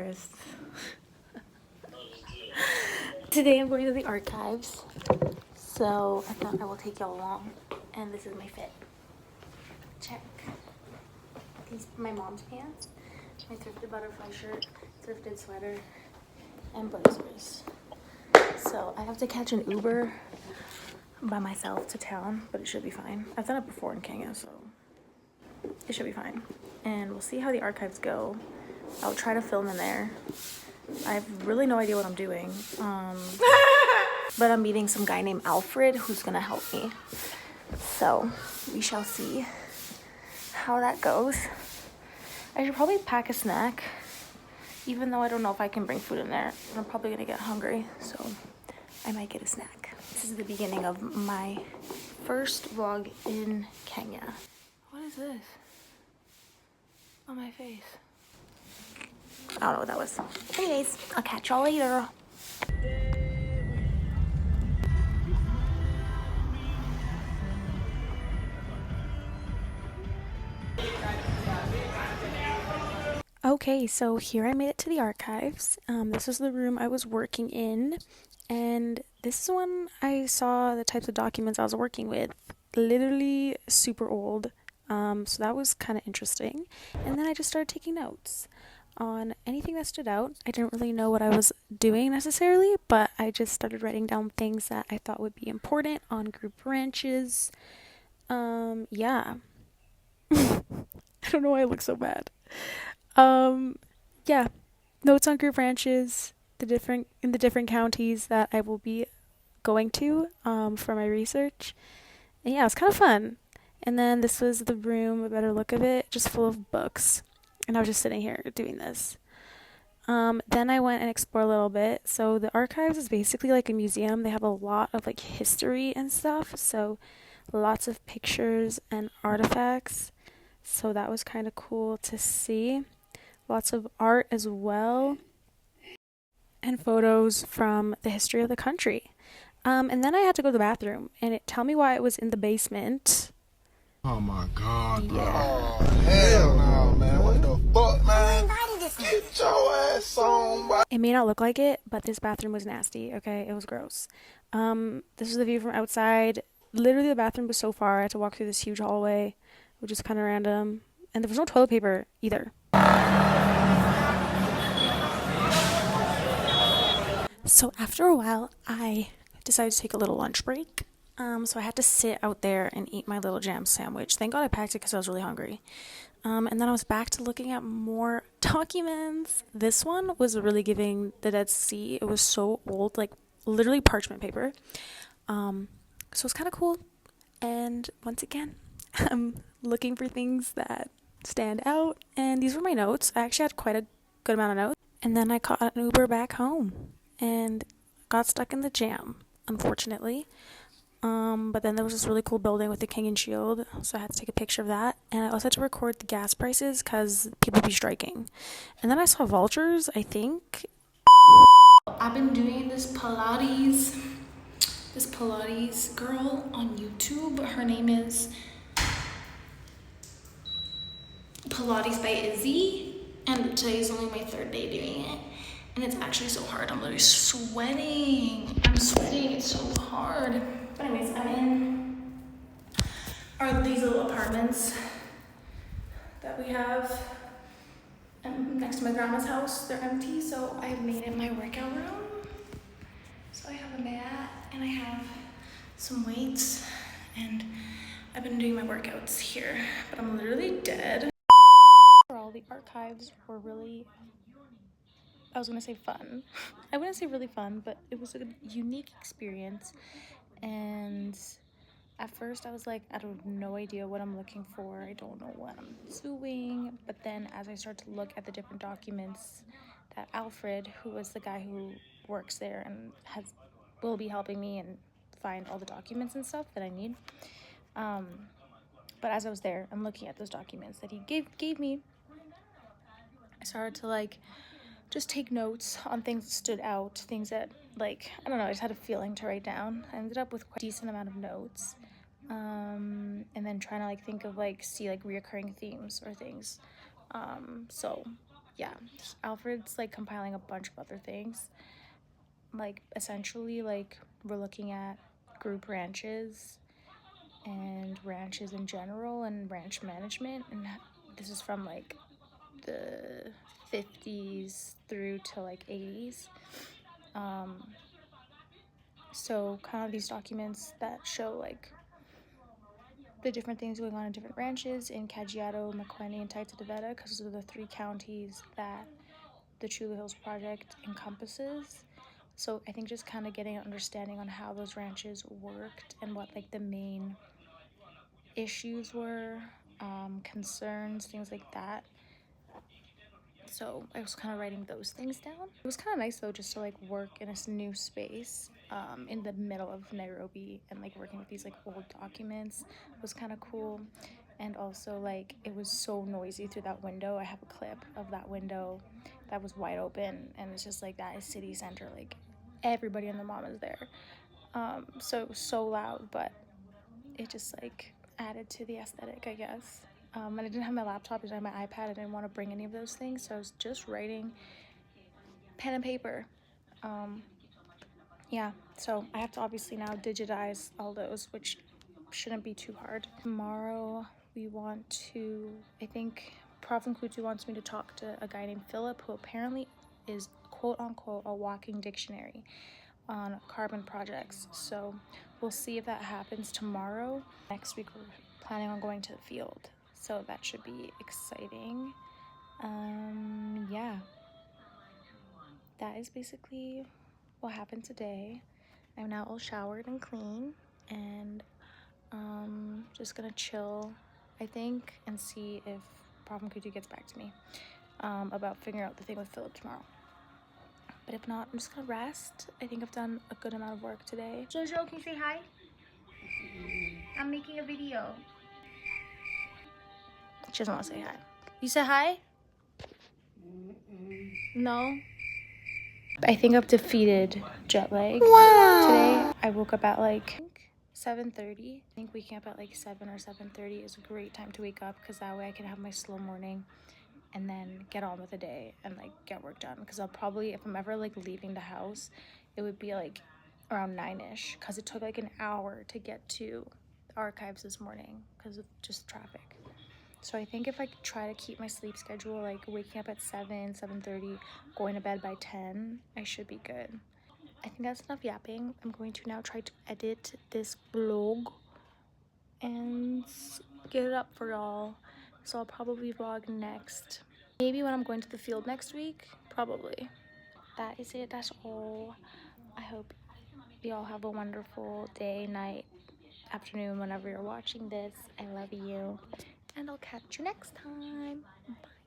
tourists. Today I'm going to the archives, so I thought I will take y'all along. And this is my fit. Check. These are my mom's pants, my thrifted butterfly shirt, thrifted sweater, and blazers. So I have to catch an Uber by myself to town, but it should be fine. I've done it before in Kenya, so it should be fine. And we'll see how the archives go. I'll try to film in there. I have really no idea what I'm doing. But I'm meeting some guy named Alfred who's gonna help me. So we shall see how that goes. I should probably pack a snack, even though I don't know if I can bring food in there. I'm probably gonna get hungry, so I might get a snack. This is the beginning of my first vlog in Kenya. What is this on my face? I don't know what that was. Anyways, I'll catch y'all later. Okay, so here I made it to the archives. This is the room I was working in, and this is when I saw the types of documents I was working with. Literally super old, so that was kind of interesting. And then I just started taking notes on anything that stood out. I didn't really know what I was doing necessarily, but I just started writing down things that I thought would be important on group ranches. Yeah. I don't know why I look so bad. Yeah, notes on group ranches, in the different counties that I will be going to, for my research. And yeah, it was kind of fun. And then this was the room, a better look of it, just full of books. And I was just sitting here doing this. Then I went and explored a little bit. So the archives is basically like a museum. They have a lot of like history and stuff. So lots of pictures and artifacts. So that was kind of cool to see. Lots of art as well. And photos from the history of the country. And then I had to go to the bathroom. And tell me why it was in the basement. Oh my God, bro. Yeah. Oh, hell no, man. What the fuck, man? Get your ass on, bro. It may not look like it, but this bathroom was nasty, okay? It was gross. This is the view from outside. Literally, the bathroom was so far. I had to walk through this huge hallway, which is kind of random. And there was no toilet paper either. So after a while, I decided to take a little lunch break. So I had to sit out there and eat my little jam sandwich. Thank God I packed it because I was really hungry. And then I was back to looking at more documents. This one was really giving the Dead Sea. It was so old, like literally parchment paper. So it's kind of cool. And once again, I'm looking for things that stand out. And these were my notes. I actually had quite a good amount of notes. And then I caught an Uber back home and got stuck in the jam, unfortunately. But then there was this really cool building with the King and Shield, so I had to take a picture of that. And I also had to record the gas prices because people be striking. And then I saw vultures, I think. I've been doing this Pilates girl on YouTube. Her name is Pilates by Izzy. And today's only my third day doing it. And it's actually so hard. I'm literally sweating. It's so hard. But anyways, I'm in these little apartments that we have next to my grandma's house. They're empty, so I made it my workout room. So I have a mat and I have some weights, and I've been doing my workouts here, but I'm literally dead. Overall, the archives were really, I was gonna say fun. I wouldn't say really fun, but it was a unique experience. And at first I was like, I have no idea what I'm looking for. I don't know what I'm doing. But then as I started to look at the different documents that Alfred, who was the guy who works there and will be helping me and find all the documents and stuff that I need. But as I was there and looking at those documents that he gave me, I started to like just take notes on things that stood out, things that, like, I don't know, I just had a feeling to write down. I ended up with quite a decent amount of notes, and then trying to like think of like see like reoccurring themes or things. So yeah, Alfred's like compiling a bunch of other things. Like essentially, like we're looking at group ranches and ranches in general and ranch management, and this is from like the 50s through to like 80s. So kind of these documents that show like the different things going on in different ranches in Caggiato, McQuenny, and Taita de Veta, because those are the 3 counties that the Chula Hills project encompasses. So I think just kind of getting an understanding on how those ranches worked and what like the main issues were, concerns, things like that. So I was kind of writing those things down. It was kind of nice though, just to like work in a new space in the middle of Nairobi, and like working with these like old documents was kind of cool. And also like it was so noisy through that window. I have a clip of that window that was wide open, and it's just like that is city center, like everybody and the mom is there. So it was so loud, but it just like added to the aesthetic, I guess. And I didn't have my laptop, I didn't have my iPad, I didn't want to bring any of those things, so I was just writing pen and paper. Yeah, so I have to obviously now digitize all those, which shouldn't be too hard. Tomorrow we want to, I think Prof. Nkutu wants me to talk to a guy named Philip, who apparently is quote unquote a walking dictionary on carbon projects. So we'll see if that happens tomorrow. Next week we're planning on going to the field, so that should be exciting. Yeah, that is basically what happened today. I'm now all showered and clean, and just gonna chill, I think, and see if Problem Kutu gets back to me about figuring out the thing with Philip tomorrow. But if not, I'm just gonna rest. I think I've done a good amount of work today. Jojo, can you say hi? I'm making a video. She doesn't want to say hi. You say hi? No? I think I've defeated jet lag. Wow. Today I woke up at like 7:30. I think waking up at like 7 or 7:30 is a great time to wake up, because that way I can have my slow morning and then get on with the day and like get work done. Because I'll probably, if I'm ever like leaving the house, it would be like around 9ish, because it took like an hour to get to the archives this morning because of just traffic. So I think if I try to keep my sleep schedule, like waking up at 7, 7:30, going to bed by 10, I should be good. I think that's enough yapping. I'm going to now try to edit this vlog and get it up for y'all. So I'll probably vlog next. Maybe when I'm going to the field next week, probably. That is it, that's all. I hope y'all have a wonderful day, night, afternoon, whenever you're watching this. I love you, and I'll catch you next time. Bye.